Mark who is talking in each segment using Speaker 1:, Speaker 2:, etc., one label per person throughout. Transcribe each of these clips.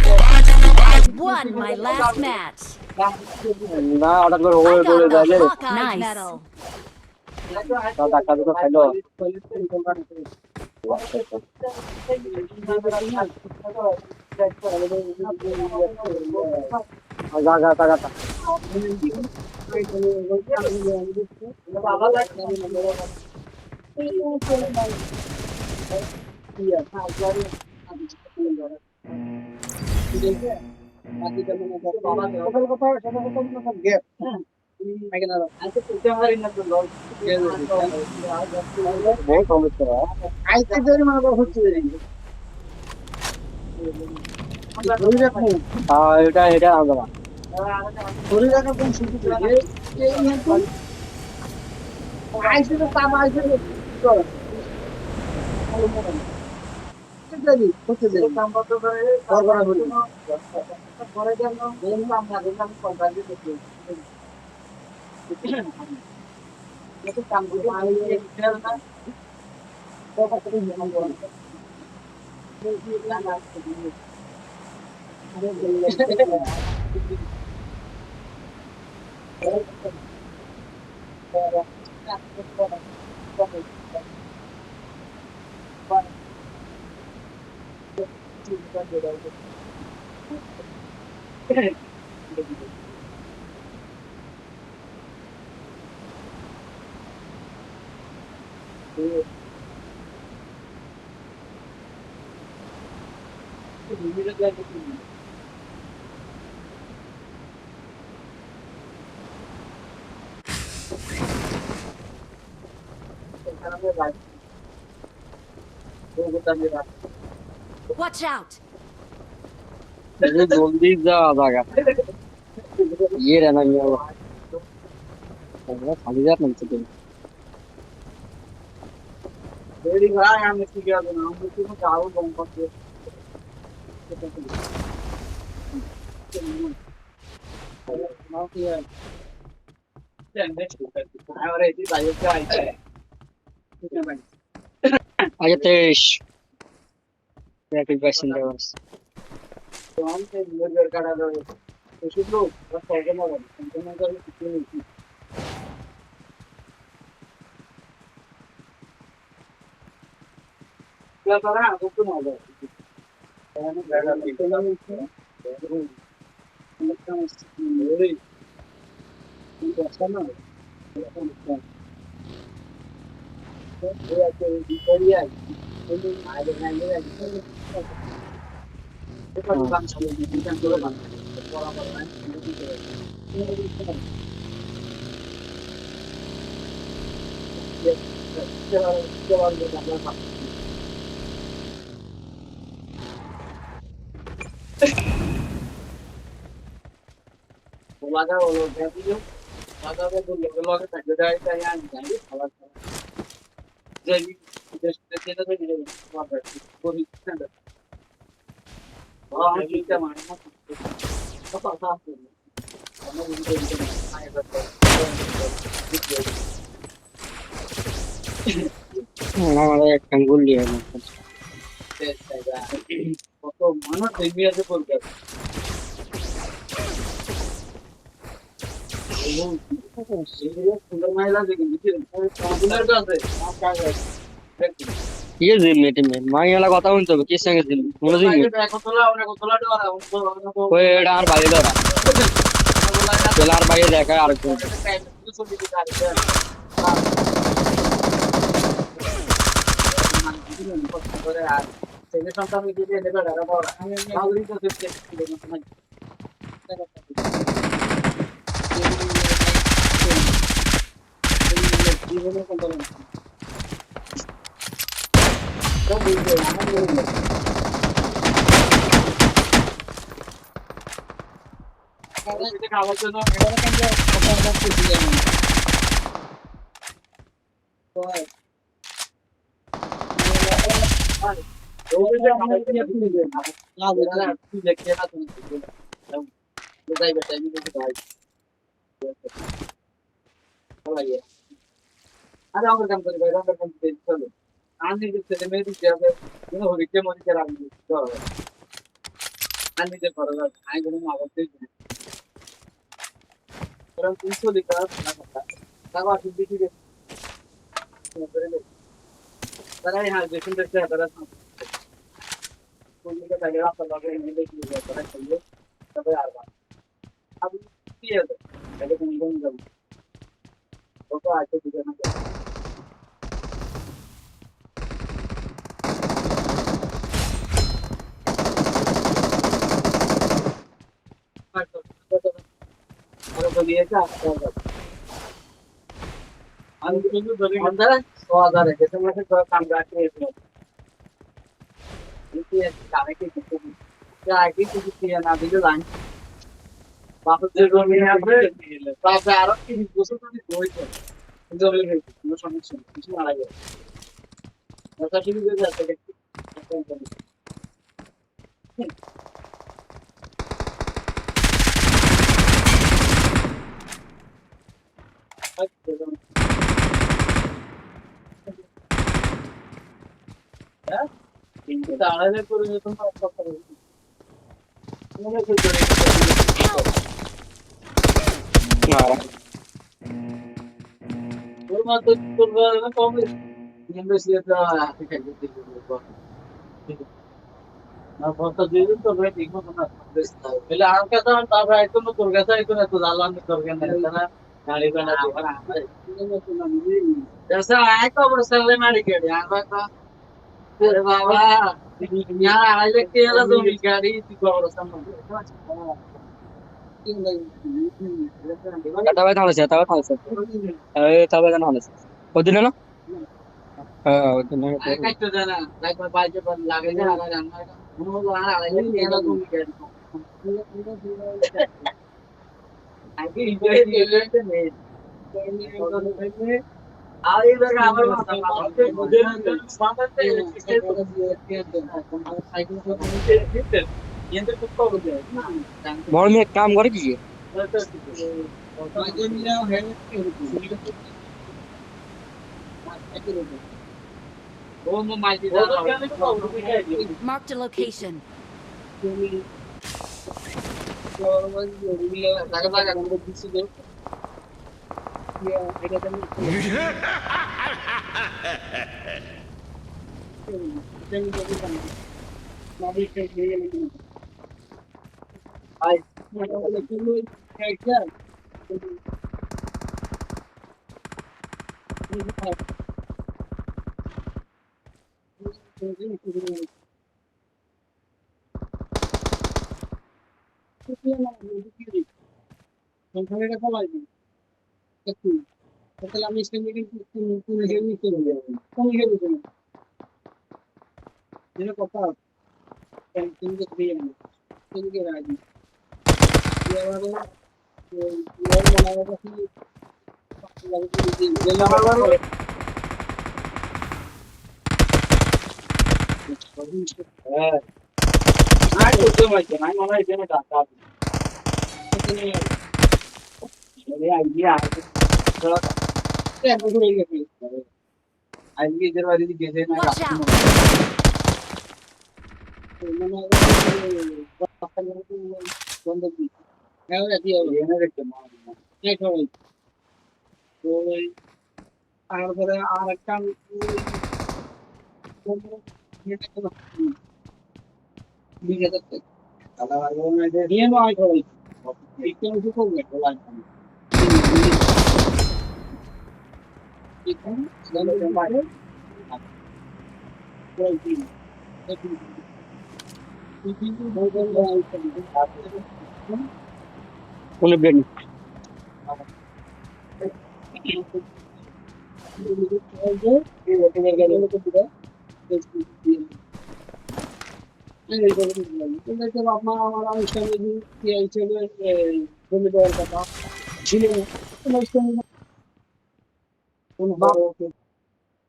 Speaker 1: I won my last match.
Speaker 2: না হঠাৎ করে
Speaker 1: I
Speaker 2: ওভাবে পড়ে
Speaker 1: got the
Speaker 2: যায় রে
Speaker 1: Hawkeye medal.
Speaker 2: তা ধাক্কা দুটো খাইলো জাগা জাগা বহুত সমস্যা এটা এটা আলাদা
Speaker 1: Watch out!
Speaker 2: জলদি যা জায়গা ইয়ে রে না খালি যাত নামছে তুমি আগে 23 ট্রাফিক প্যাসেঞ্জার আমাদের একটা গুলি ঠিক আছে মেটে মাইয়ালা কথা শুনতে হবে কি সঙ্গে দিন মনে দিন ওই এটা আর বাইরে ধরা আর বাইরে দেখা আর খাওয়ার জন্য আরে আমার কাম করি ভাই আমার কাম করি চলো আমি যে ছেলে মেয়ে দিতে হবে হরিকে মরিকে রাখবি চলো আমি যে করে যাবে আমি কোনো আবার দেখি না ওরা 300 লিটার না কথা তাও আসলে দেখি যে তারা এই হাল দেখুন দেখতে তারা কোন দিকে তাকে রাস্তা লাগে এনে দেখি তারা খেলবে তবে আর বা আমি কি আছে এটা কোন কোন যাব কত আছে দিকে না আর তো দিয়েছে আমি কিন্তু ধরে আমরা 6000 এর কাছে মাসে তো কাম রাখতে এসে এই যে কারে কি কিছু যা কি কিছু দিয়ে না দিলে লাইন বাপের যে জমি আছে তাতে আরো 30 বছর যদি হইতো জমি হইতো কোনো সমস্যা নেই কিছু মারা যাবে কথা শুরু করে যাচ্ছে দেখি কিন্তু দাঁড়ালে করে যেত না কথা বলছি মনে করতে তোর মা তো তোর না কম ইনভেস্টিগেটর আছে খালি দিতে না কথা দিয়ে তো ভাই ঠিক মতো না তাহলে আর কথা তারপর একদম তোর কাছে একদম এত জানলাম তোর কেন না গাড়ি বানা আবার আমরা जैसा आया तो बरसात में मारी गाड़ी आवा का अरे बाबा यहाँ आए के वाला तो गाड़ी थी बरसात में
Speaker 3: तवे थांबले अरे तवे थांबले ओदिन ना ओदिन
Speaker 2: काय तो जाना लाइक में बाइक पर लागे जा रहा जाना उन्होंने वहां आए के वाला तो गाड़ी आगे इंजॉय करते हैं আর এই জায়গা আমার মুঝে সামনে সাইকেল করে ये तो कुछ हो गया ना
Speaker 3: मोड़ में एक काम कर कीजिए
Speaker 2: जो मेरा है वो मोबाइल की
Speaker 1: Marked a location.
Speaker 2: लगा लगा हम किसी को ये এটা তো Ay, তাহলে আমি স্টেমিং করে হেভি করে দেব কোন হেভি করে যেটা কথা কিন্তু দিয়ে না কিন্তু রাজি এবারে এই মনে হয় কি লাগে হ্যাঁ আর তো মাইছে নাই মনে হয় যেটা টাকা এখানে এই আইডিয়া আছে হয়ে গেছে আজকে এদের বাড়ি দিয়ে গেছে না
Speaker 1: Watch out!
Speaker 2: মনে হয় বন্ধ কি হ্যাঁ কি হবে এনে দেখতে মার এই খবর তো তারপরে আর একটা বিঘা করতে তাহলে আর মনে হয় দিয়ে নয় খবর একটু কিছু করবে লাইন
Speaker 3: उन्हें ब्रेड
Speaker 2: আমার অনুষ্ঠানে ছেলে জমি দেওয়ার কথা ছিল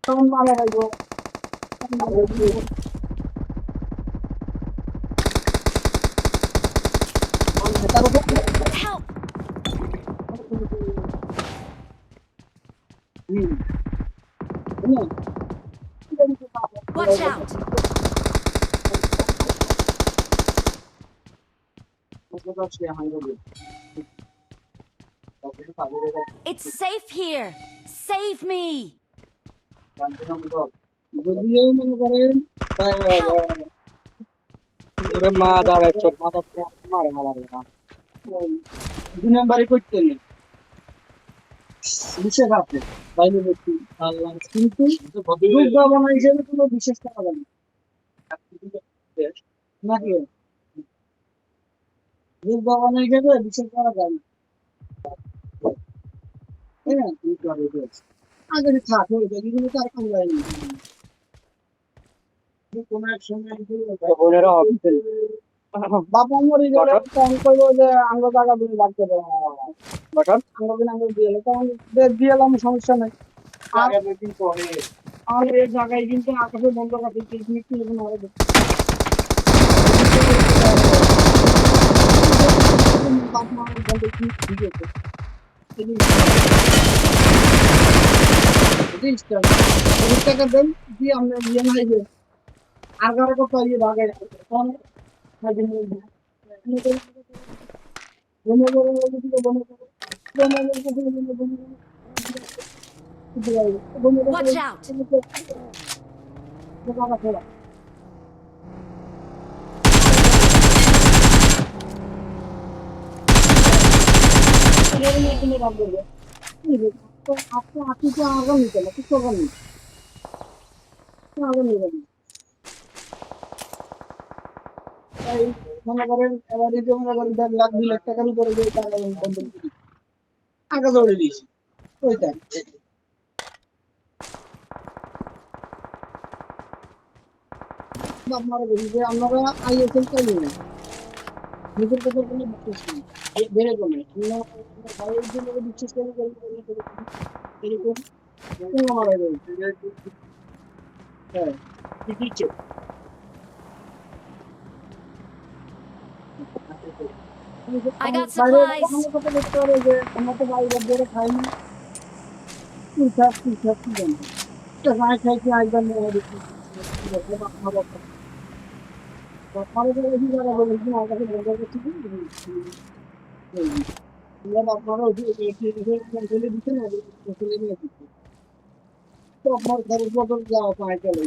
Speaker 2: তখন মারা হইব
Speaker 1: Help! Watch out! It's safe here. Save me.
Speaker 2: যদিও মনে করেন
Speaker 1: Help.
Speaker 3: ওরে মা দাঁড়ায় চোখ মাথা মারে মারে না
Speaker 2: 2 নম্বরে করতে নেই বিশেষ আছে বাইরে ব্যক্তি আল্লাহ কিন্তু রূপ ভাবনা হিসেবে কোনো বিশেষ করা যাবে না। নাকি রূপ ভাবনা হিসেবে বিশেষ করা যাবে না। তাই না আগে থাকে এগুলো তো আর কাম যায়নি কোনো এক সময়
Speaker 3: বোনেরা হবে
Speaker 2: বাবা মরে গেলে তখন কইলো যে আঙ্গ জায়গা দিয়ে লাগতে পারে
Speaker 3: বাটার
Speaker 2: আঙ্গ দিন আঙ্গ দিয়ে এলো তখন দিয়ে এলাম সমস্যা নাই আর এই জায়গায় কিন্তু আকাশে বন্ধ কাছে পিকনিক এরকম হবে বাপ মা বলতে কি ঠিক আছে টাকা দেন দিয়ে আমরা ইয়ে নাই যে আগার কথা ইয়ে ভাগে তখন
Speaker 1: Watch out. আপনি তো আগামী কেন কিছু আগামী আগামী এই মনে করেন এবার এই যে মনে করেন 1.5 লাখ 2 লাখ টাকার উপরে যে টাকা বন্ধন করি আগে দৌড়ে দিয়েছি ওইটা আপনারা বলি যে আপনারা আইএসএল চাইলেন না নিজের কথা কোনো বিশ্বাস নেই বেড়ে কমে ভাইয়ের জন্য বিশ্বাস করে এরকম মারা যাবে হ্যাঁ ঠিকই I got supplies.
Speaker 2: কথা বলতে পারে যে আমরা তো বাইরে বেড়ে খাইনি তুই থাক কি জানি গায়ে খাইছি একবার নিয়ে দেখি আপনারা তো এই জায়গা বলে দিন আমার কাছে বন্ধ করছি আপনারা চলে দিচ্ছেন না চলে নিয়ে দিচ্ছেন তো আপনার খরচ বদল যাওয়া পায় চলে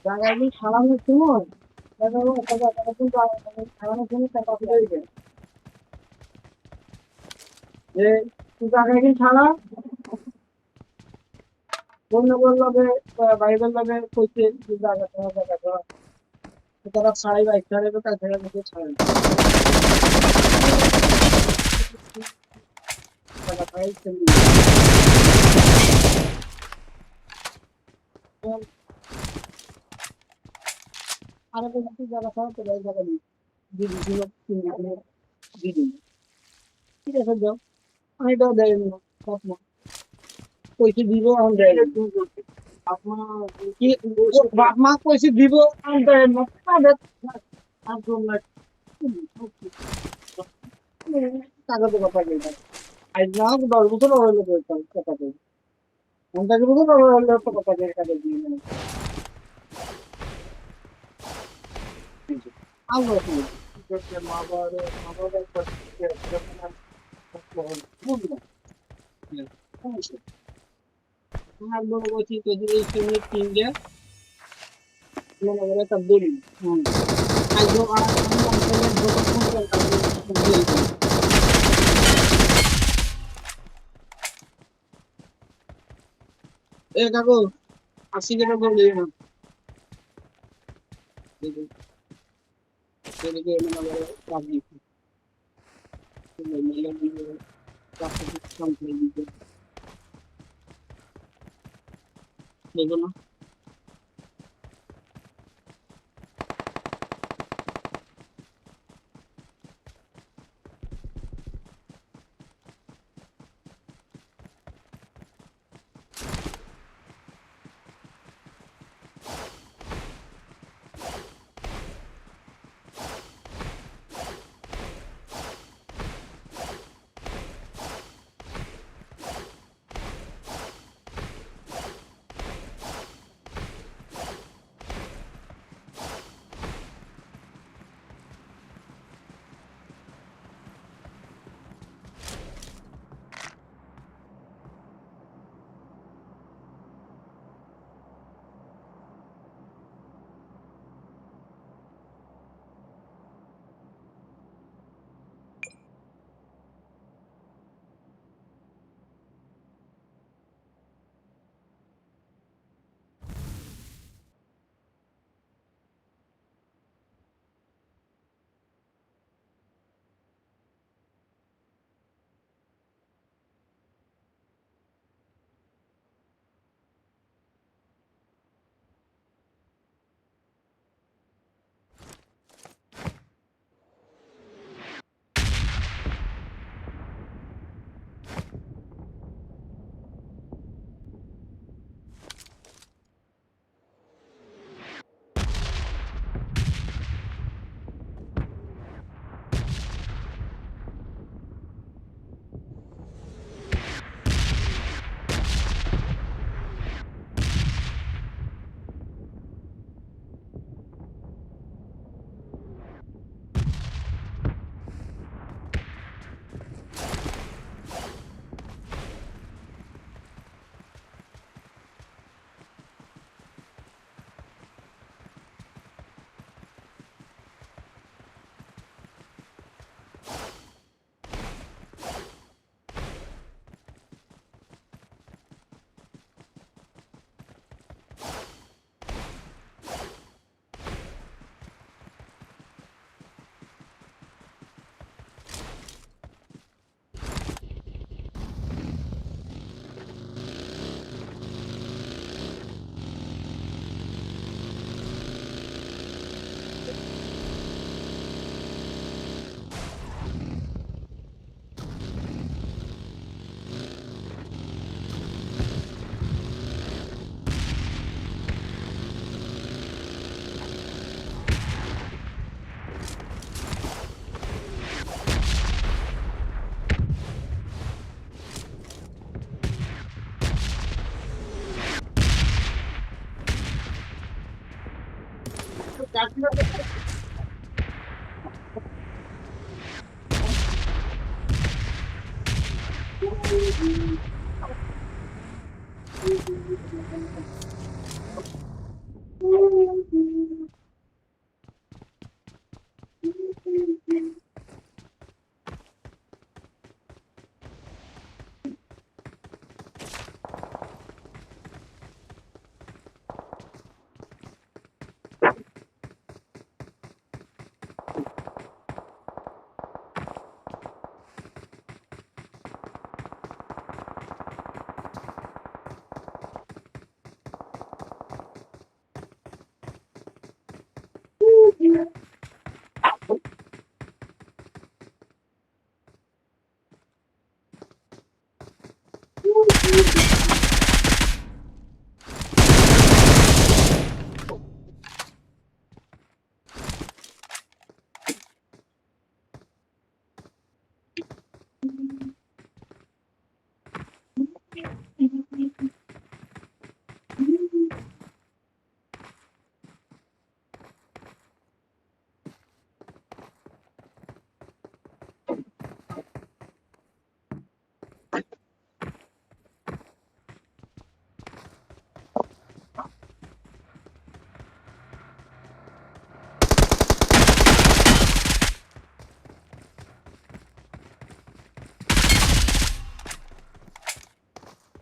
Speaker 2: জায়গায় সারানোর সময় সারানোর সময় টাকা ফিরে যায় যে তুই জায়গায় ছাড়া বন্য বলবে বাইবেল লবে কইতে জায়গা তারা ছাড়াই বাইক ছাড়ে তো কাজ থেকে ছাড়ে টাকা পাই আর একটা জায়গা ছাড়া তো জায়গা নেই দিদি ঠিক আছে যাও আমি তো দেয় না স্বপ্ন কইছে দিব আমি দেয় আপনার কি বাপ মা কইছে দিব আমি দেয় না টাকা তো কথা কই না আজ না 10 বছর হলো কথা কই 50 বছর হলো কথা কই টাকা দিয়ে না আলো কি মা বাবার আমার বড় বলছি তো যে এই সময় কিনগে মনে করে তবদুলি আজ আর আমি এ কাকু 80 টাকা করে দিই না দেখি মনে করে রাখি মেলে দিয়ে রাখতে কম করে দিতে দেখো না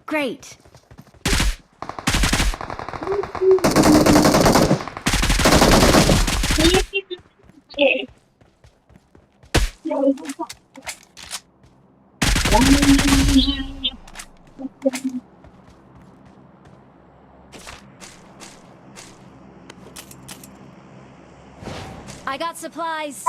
Speaker 4: Great. I got supplies.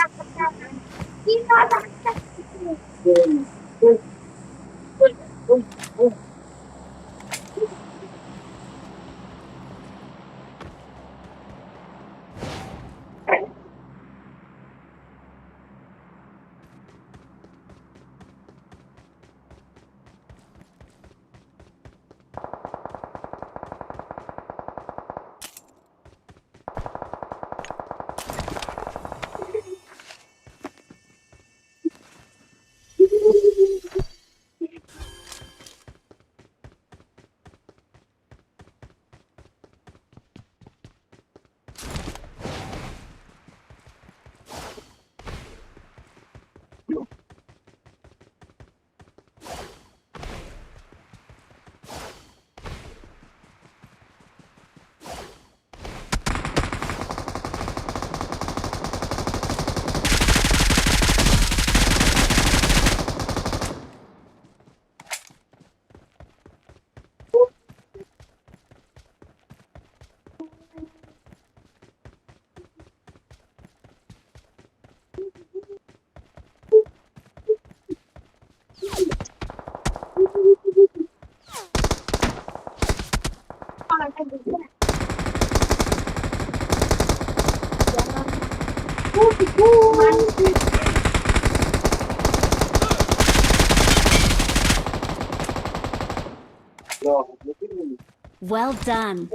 Speaker 4: Well done.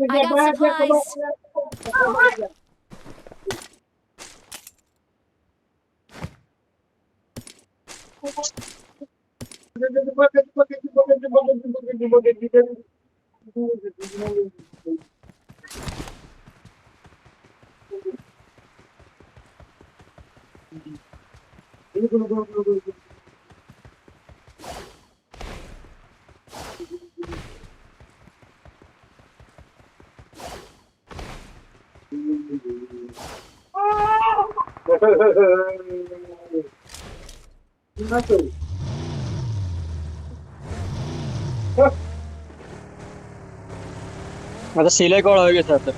Speaker 4: I got supplies.
Speaker 3: আচ্ছা সিলাই করা হয়ে গেছে আচ্ছা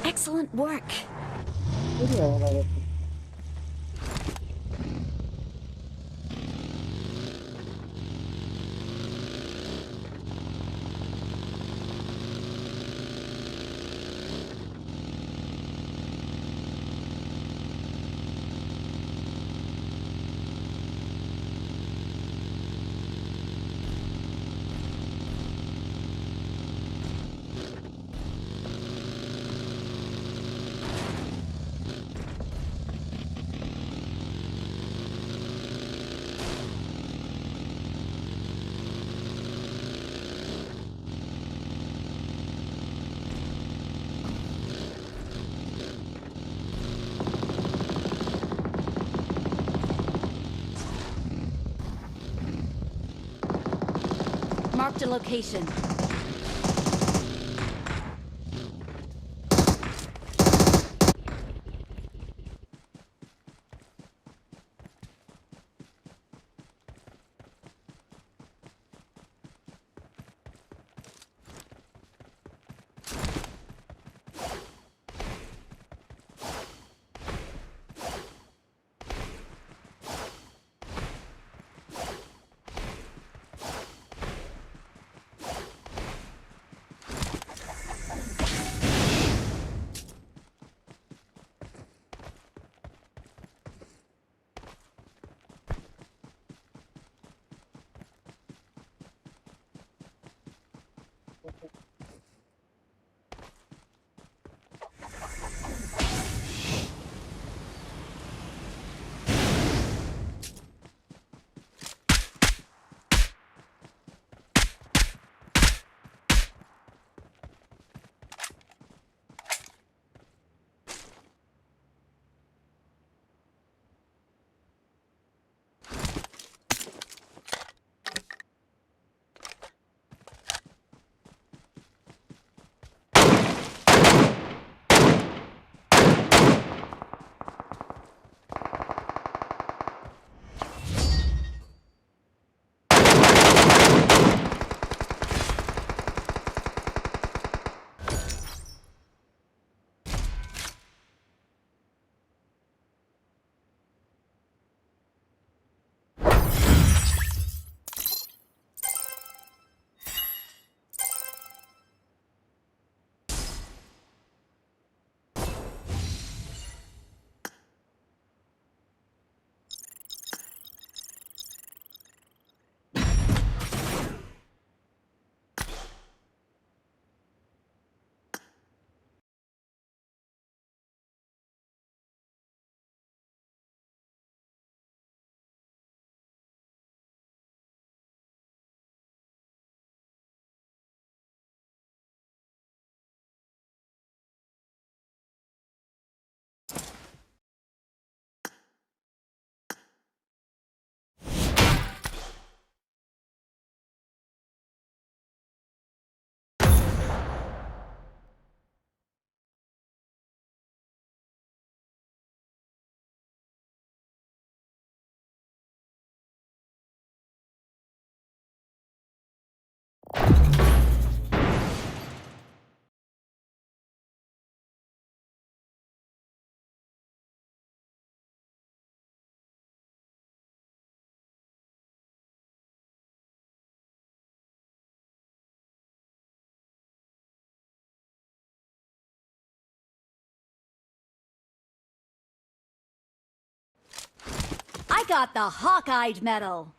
Speaker 4: Excellent work. Marked a location. got the Hawkeye medal.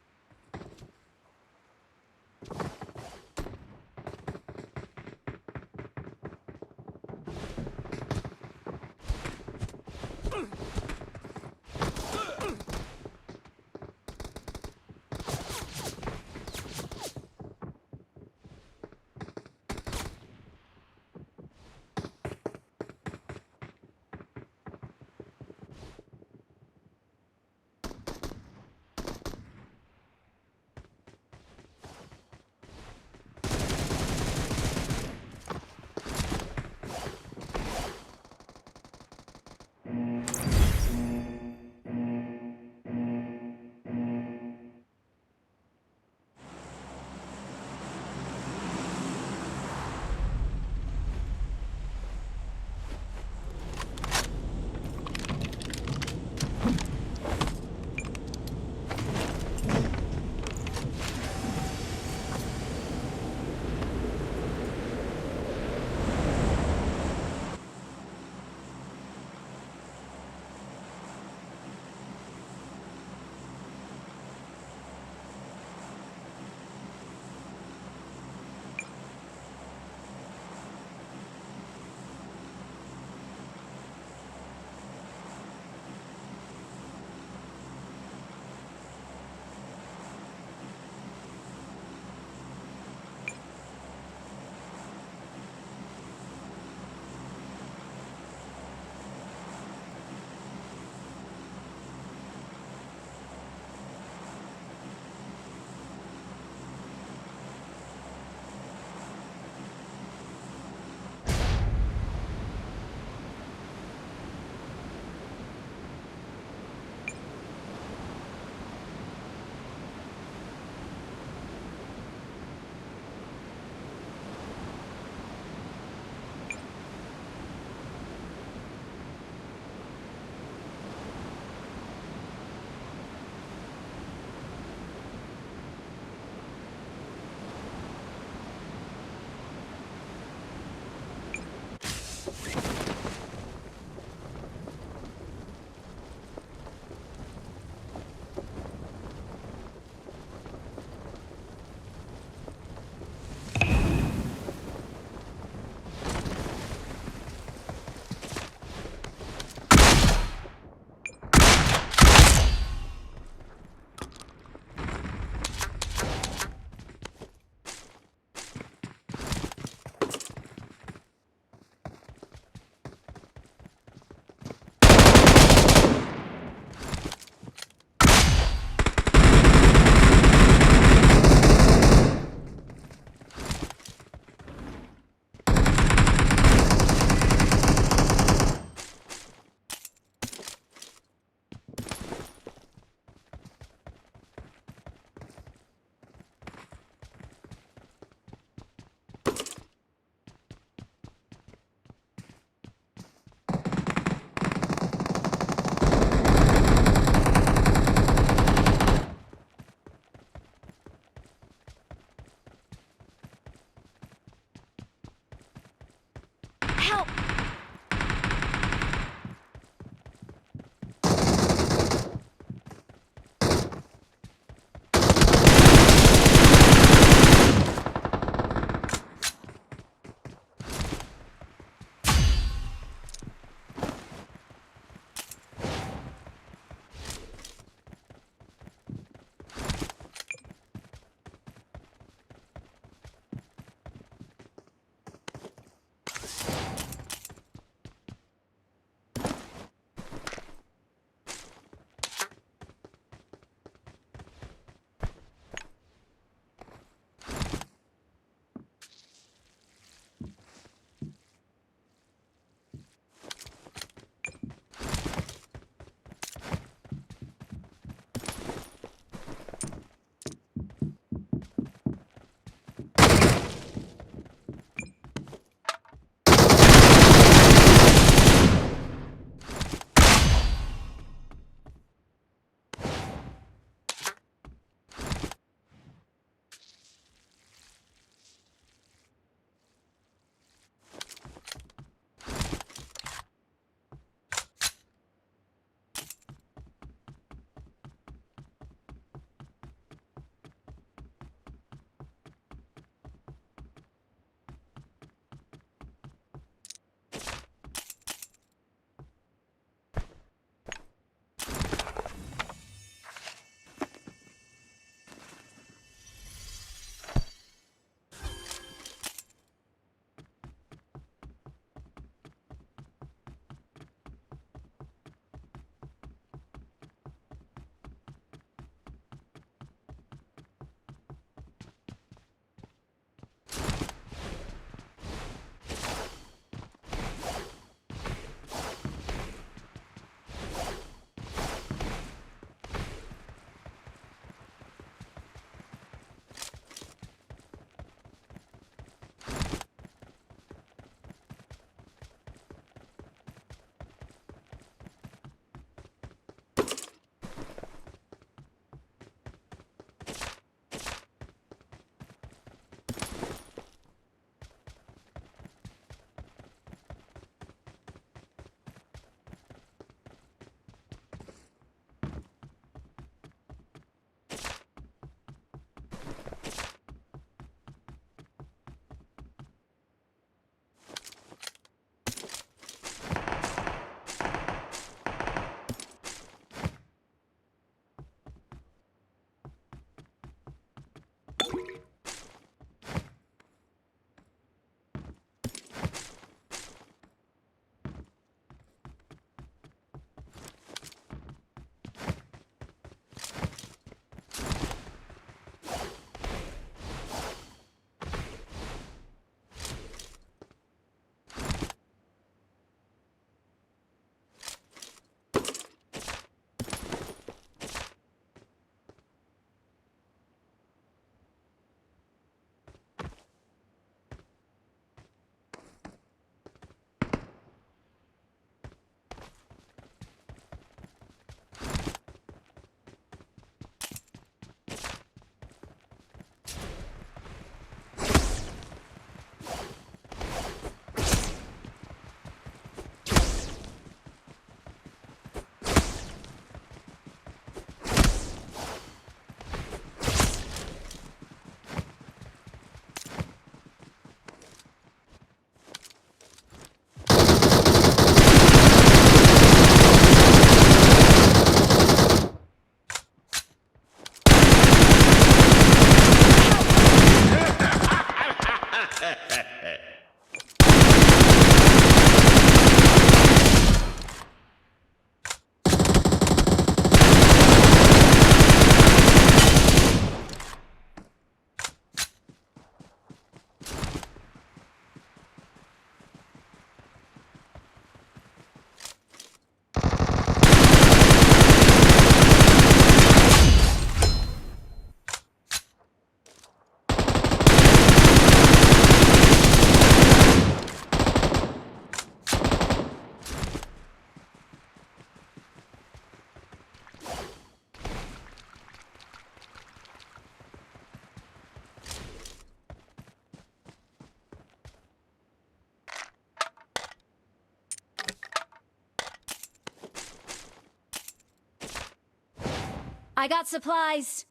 Speaker 4: I got supplies.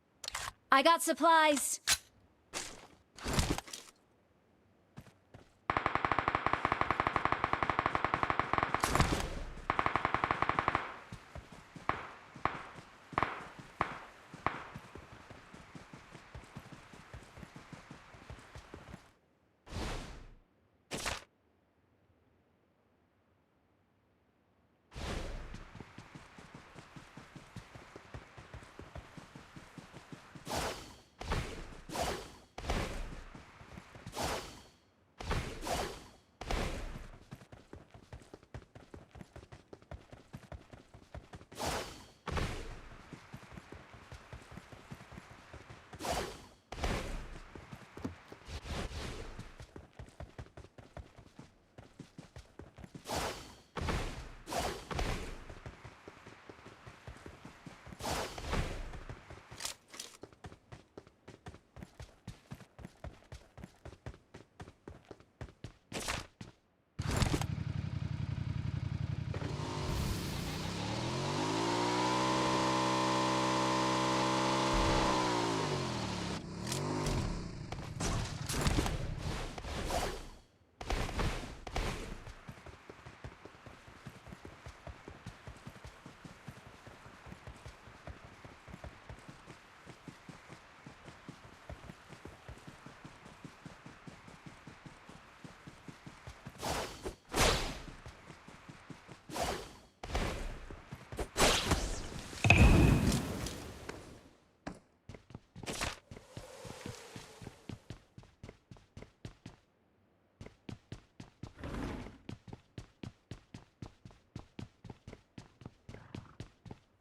Speaker 4: I got supplies.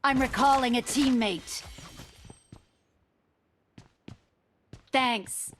Speaker 4: I'm recalling a teammate. Thanks.